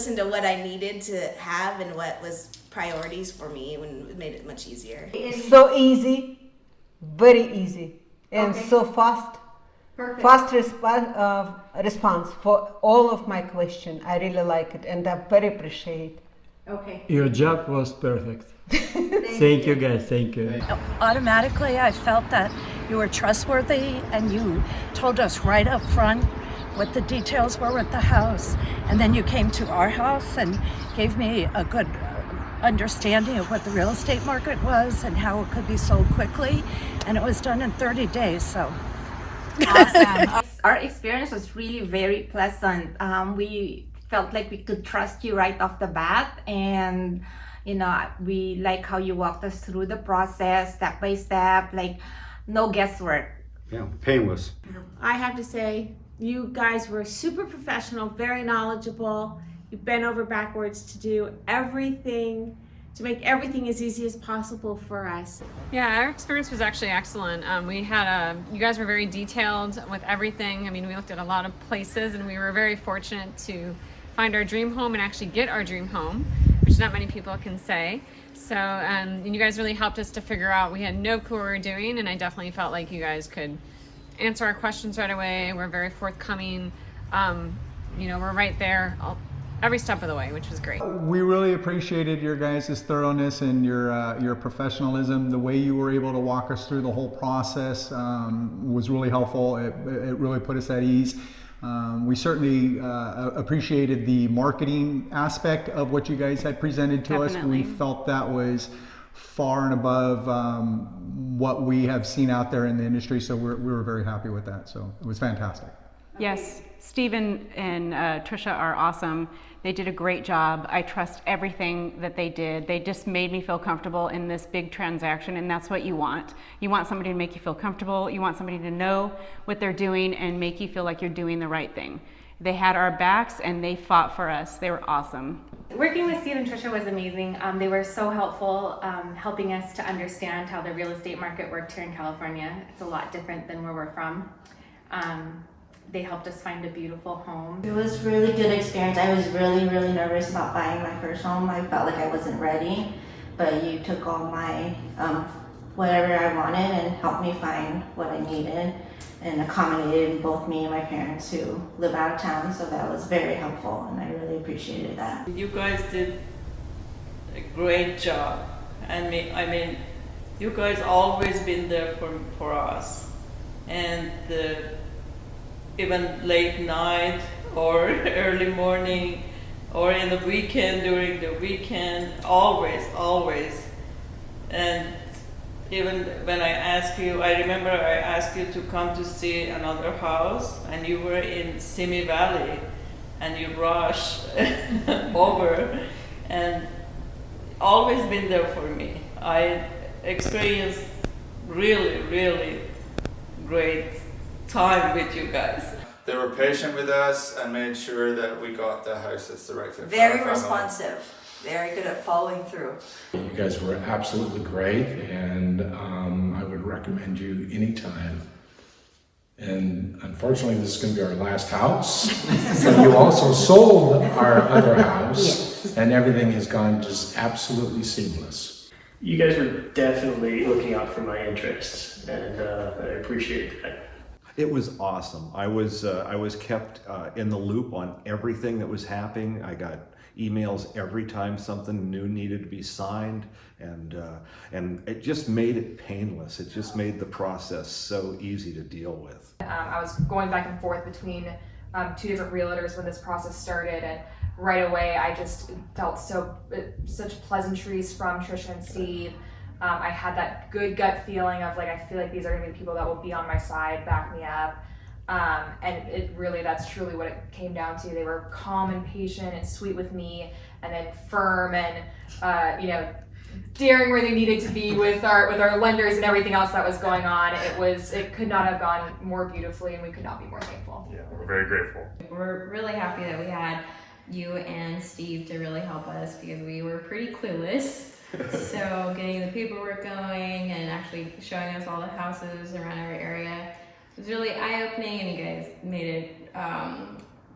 listened to what I needed to have and what was priorities for me, and it made it much easier. So easy, very easy, and so fast. Perfect. Fast response for all of my question. I really like it, and I very appreciate. Okay. Your job was perfect. Thank you guys, thank you. Automatically, I felt that you were trustworthy and you told us right up front what the details were with the house. And then you came to our house and gave me a good understanding of what the real estate market was and how it could be sold quickly. And it was done in 30 days, so. Awesome. Our experience was really very pleasant. We felt like we could trust you right off the bat, and we like how you walked us through the process step by step, like no guesswork. Yeah, painless. I have to say, you guys were super professional, very knowledgeable. You bent over backwards to do everything, to make everything as easy as possible for us. Yeah, our experience was actually excellent. You guys were very detailed with everything. I mean, we looked at a lot of places, and we were very fortunate to find our dream home and actually get our dream home, which not many people can say. So, and you guys really helped us to figure out. We had no clue what we were doing, and I definitely felt like you guys could answer our questions right away. We're very forthcoming. We're right there every step of the way, which was great. We really appreciated your guys' thoroughness and your professionalism. The way you were able to walk us through the whole process was really helpful. It really put us at ease. We certainly appreciated the marketing aspect of what you guys had presented to us. We felt that was far and above what we have seen out there in the industry, so we were very happy with that. So it was fantastic. Yes, Stephen and Tricia are awesome. They did a great job. I trust everything that they did. They just made me feel comfortable in this big transaction, and that's what you want. You want somebody to make you feel comfortable. You want somebody to know what they're doing and make you feel like you're doing the right thing. They had our backs and they fought for us. They were awesome. Working with Steve and Tricia was amazing. They were so helpful, helping us to understand how the real estate market worked here in California. It's a lot different than where we're from. They helped us find a beautiful home. It was a really good experience. I was really nervous about buying my first home. I felt like I wasn't ready, but you took all my whatever I wanted and helped me find what I needed and accommodated both me and my parents who live out of town, so that was very helpful and I really appreciated that. You guys did a great job. I mean, you guys always been there for us, and even late night or early morning or in the weekend, during the weekend, always. And even when I remember I asked you to come to see another house, and you were in Simi Valley, and you rushed over, and always been there for me. I experienced really great time with you guys. They were patient with us and made sure that we got the house that's the right fit. Very responsive, very good at following through. You guys were absolutely great, and I would recommend you anytime. And unfortunately, this is going to be our last house. But you also sold our other house, yes. And everything has gone just absolutely seamless. You guys were definitely looking out for my interests, and I appreciate that. It was awesome. I was kept in the loop on everything that was happening. I got emails every time something new needed to be signed, and it just made it painless. It just made the process so easy to deal with. I was going back and forth between two different realtors when this process started, and right away I just felt such pleasantries from Tricia and Steve. I had that good gut feeling of like, I feel like these are gonna be the people that will be on my side, back me up. And that's truly what it came down to. They were calm and patient and sweet with me, and then firm and, daring where they needed to be with our lenders and everything else that was going on. It could not have gone more beautifully, and we could not be more thankful. Yeah, we're very grateful. We're really happy that we had you and Steve to really help us, because we were pretty clueless. So getting the paperwork going and actually showing us all the houses around our area was really eye-opening, and you guys made it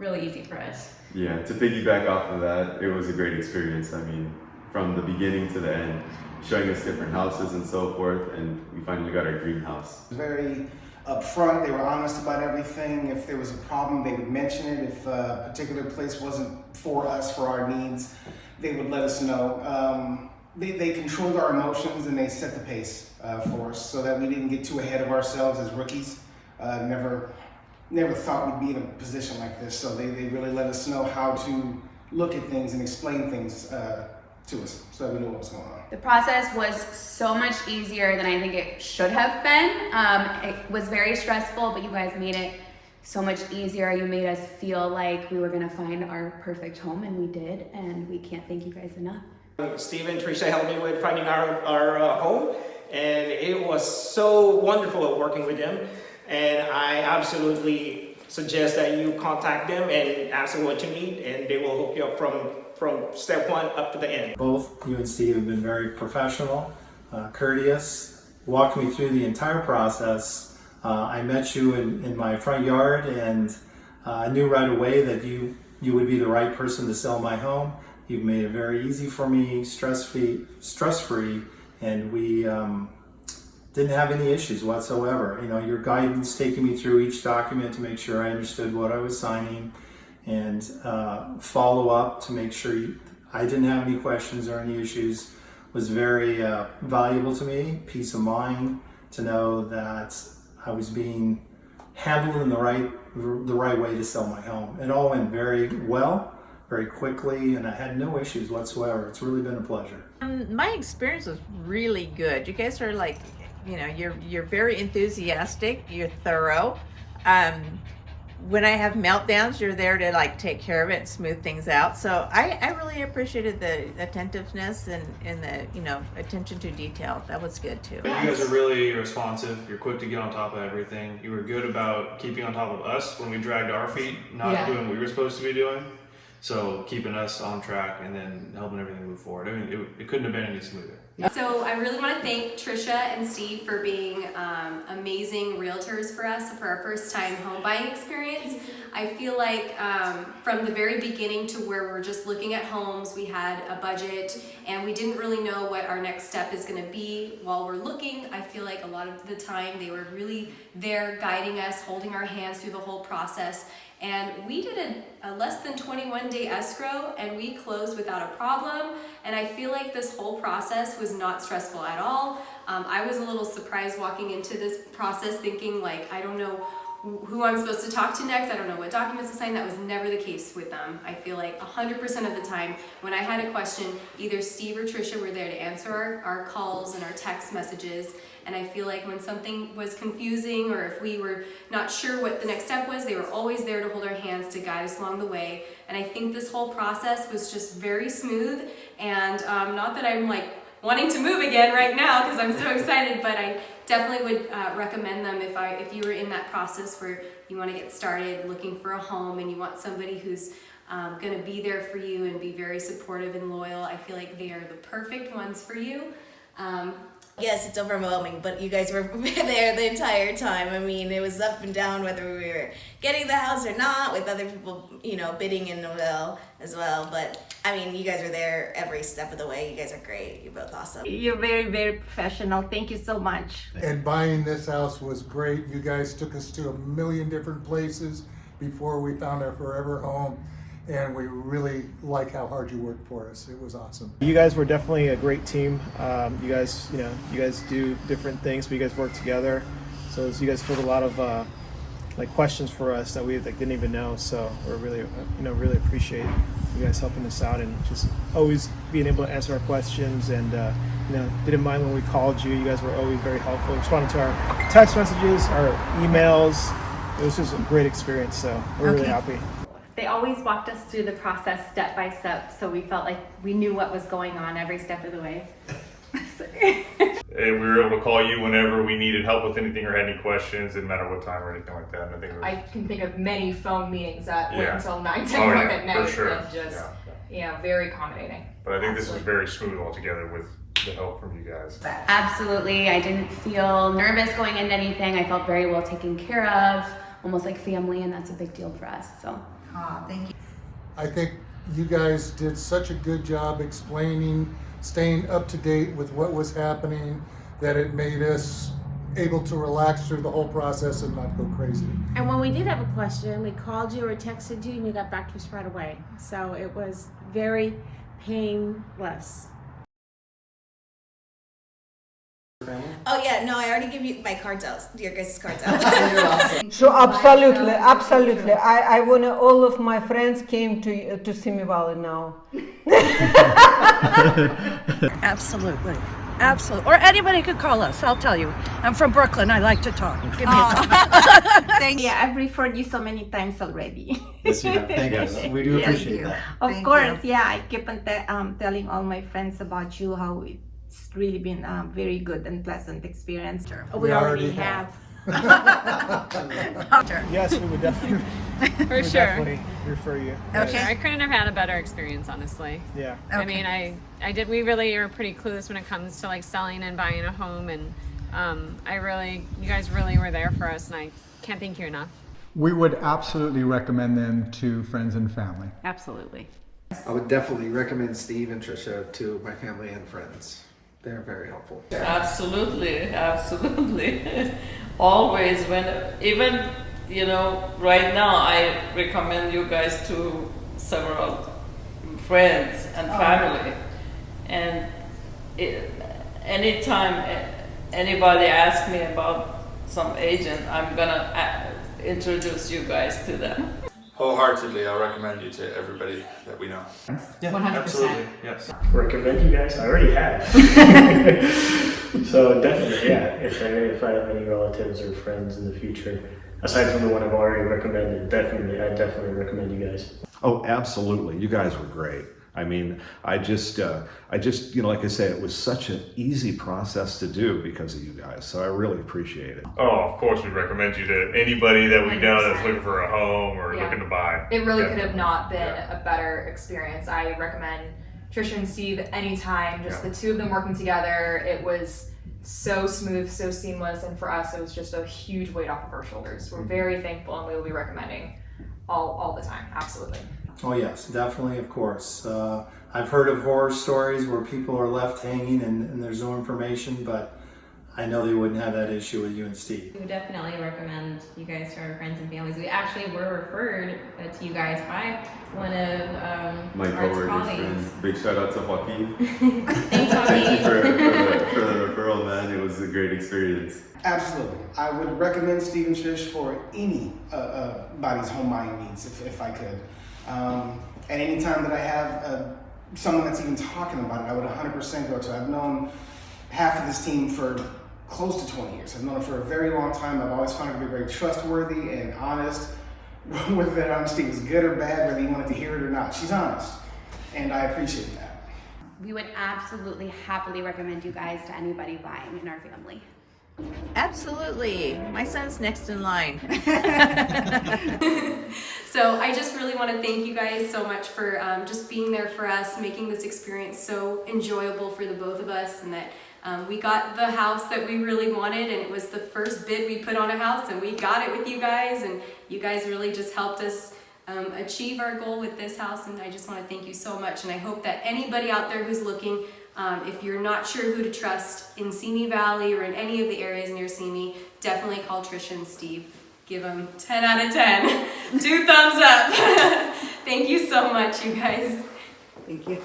really easy for us. Yeah, to piggyback off of that, it was a great experience. I mean, from the beginning to the end, showing us different houses and so forth, and we finally got our dream house. Very upfront, they were honest about everything. If there was a problem, they would mention it. If a particular place wasn't for us, for our needs, they would let us know. They controlled our emotions and they set the pace for us so that we didn't get too ahead of ourselves as rookies. Never thought we'd be in a position like this, so they really let us know how to look at things and explain things to us so that we knew what was going on. The process was so much easier than I think it should have been. It was very stressful, but you guys made it so much easier. You made us feel like we were gonna find our perfect home, and we did, and we can't thank you guys enough. Steve and Tricia helped me with finding our home, and it was so wonderful working with them. And I absolutely suggest that you contact them and ask them what you need, and they will hook you up from step one up to the end. Both you and Steve have been very professional, courteous, walked me through the entire process. I met you in my front yard, and I knew right away that you would be the right person to sell my home. You've made it very easy for me, stress-free, and we didn't have any issues whatsoever. You know, your guidance, taking me through each document to make sure I understood what I was signing, and follow up to make sure I didn't have any questions or any issues, was very valuable to me. Peace of mind to know that I was being handled in the right way to sell my home. It all went very well, very quickly, and I had no issues whatsoever. It's really been a pleasure. My experience was really good. You guys are like, you know, you're very enthusiastic, you're thorough. When I have meltdowns, you're there to like take care of it and smooth things out. So I really appreciated the attentiveness and the, you know, attention to detail. That was good too. You guys are really responsive. You're quick to get on top of everything. You were good about keeping on top of us when we dragged our feet, not doing what we were supposed to be doing. So keeping us on track and then helping everything move forward. I mean, it couldn't have been any smoother. So I really want to thank Tricia and Steve for being amazing realtors for us for our first time home buying experience. I feel like from the very beginning to where we're just looking at homes, we had a budget and we didn't really know what our next step is going to be while we're looking. I feel like a lot of the time they were really there guiding us, holding our hands through the whole process. And we did a less than 21-day escrow and we closed without a problem. And I feel like this whole process was not stressful at all. I was a little surprised walking into this process thinking like, I don't know who I'm supposed to talk to next. I don't know what documents to sign. That was never the case with them. I feel like 100% of the time when I had a question, either Steve or Tricia were there to answer our calls and our text messages. And I feel like when something was confusing or if we were not sure what the next step was, they were always there to hold our hands to guide us along the way. And I think this whole process was just very smooth. And not that I'm like wanting to move again right now because I'm so excited, but I definitely would recommend them if you were in that process where you want to get started looking for a home and you want somebody who's going to be there for you and be very supportive and loyal. I feel like they are the perfect ones for you. Yes, it's overwhelming, but you guys were there the entire time. I mean, it was up and down whether we were getting the house or not, with other people, you know, bidding in as well. But I mean, you guys are there every step of the way. You guys are great. You're both awesome. You're very, very professional. Thank you so much. And buying this house was great. You guys took us to a million different places before we found our forever home. And we really like how hard you worked for us. It was awesome. You guys were definitely a great team. You guys do different things, but you guys work together. So you guys filled a lot of like questions for us that we didn't even know. So we're really, really appreciate you guys helping us out and just always being able to answer our questions. And didn't mind when we called you. You guys were always very helpful, responding to our text messages, our emails. It was just a great experience. So we're really happy. They always walked us through the process step by step, so we felt like we knew what was going on every step of the way. And we were able to call you whenever we needed help with anything or had any questions, didn't matter what time or anything like that. And I can think of many phone meetings that went until 9, 10 o'clock at night. For sure. And just, very accommodating. But I think this was very smooth altogether with the help from you guys. Absolutely. I didn't feel nervous going into anything. I felt very well taken care of, almost like family, and that's a big deal for us. So Thank you. I think you guys did such a good job explaining, staying up to date with what was happening, that it made us able to relax through the whole process and not go crazy. And when we did have a question, we called you or texted you and you got back to us right away. So it was very painless. Oh yeah, no, I already give you my cards out, your guys' cards out. So absolutely. I want all of my friends came to Simi Valley now. Absolutely. Or anybody could call us. I'll tell you. I'm from Brooklyn. I like to talk. Give me a call. Thank you. Yeah, I've referred you so many times already. Yes, you have. Thank you. We do appreciate that. Of course, yeah. I keep on telling all my friends about you, how it's really been a very good and pleasant experience. We already have. Yes, we would definitely. For sure. Definitely refer you. Okay. I couldn't have had a better experience, honestly. Yeah. I mean, I did. We really are pretty clueless when it comes to like selling and buying a home, and you guys really were there for us, and I can't thank you enough. We would absolutely recommend them to friends and family. Absolutely. I would definitely recommend Steve and Tricia to my family and friends. They're very helpful. Absolutely. Always, even right now, I recommend you guys to several friends and family. And anytime anybody asks me about some agent, I'm gonna introduce you guys to them. Wholeheartedly, I'll recommend you to everybody that we know. Yeah, 100%. absolutely. Yes. Recommend you guys? I already have. So definitely, yeah. If I have any relatives or friends in the future, aside from the one I've already recommended, I'd definitely recommend you guys. Oh, absolutely. You guys were great. I mean, I just, like I say, it was such an easy process to do because of you guys. So I really appreciate it. Oh, of course, we recommend you to anybody that we know that's looking for a home or looking to buy. It really could have not been a better experience. I recommend Tricia and Steve anytime. Just the two of them working together. It was so smooth, so seamless, and for us, it was just a huge weight off of our shoulders. We're very thankful, and we will be recommending all the time. Absolutely. Oh yes, definitely, of course. I've heard of horror stories where people are left hanging and there's no information, but I know they wouldn't have that issue with you and Steve. We would definitely recommend you guys to our friends and families. We actually were referred to you guys by one of my coworkers' friends. Big shout out to Joaquin. Thanks, Joaquin. Thank you for the referral, man. It was a great experience. Absolutely. I would recommend Steve and Trish for anybody's home buying needs if I could. At any time that I have someone that's even talking about it, I would 100% go to. I've known half of this team for close to 20 years. I've known it for a very long time. I've always found her to be very trustworthy and honest. Whether that honesty was good or bad, whether you wanted to hear it or not, she's honest. And I appreciate that. We would absolutely happily recommend you guys to anybody buying in our family. Absolutely. My son's next in line. So I just really want to thank you guys so much for just being there for us, making this experience so enjoyable for the both of us, and that we got the house that we really wanted, and it was the first bid we put on a house, and we got it with you guys, and you guys really just helped us achieve our goal with this house, and I just want to thank you so much. And I hope that anybody out there who's looking, if you're not sure who to trust in Simi Valley or in any of the areas near Simi, definitely call Tricia and Steve. Give them 10 out of 10. 2 thumbs up. Thank you so much, you guys. Thank you.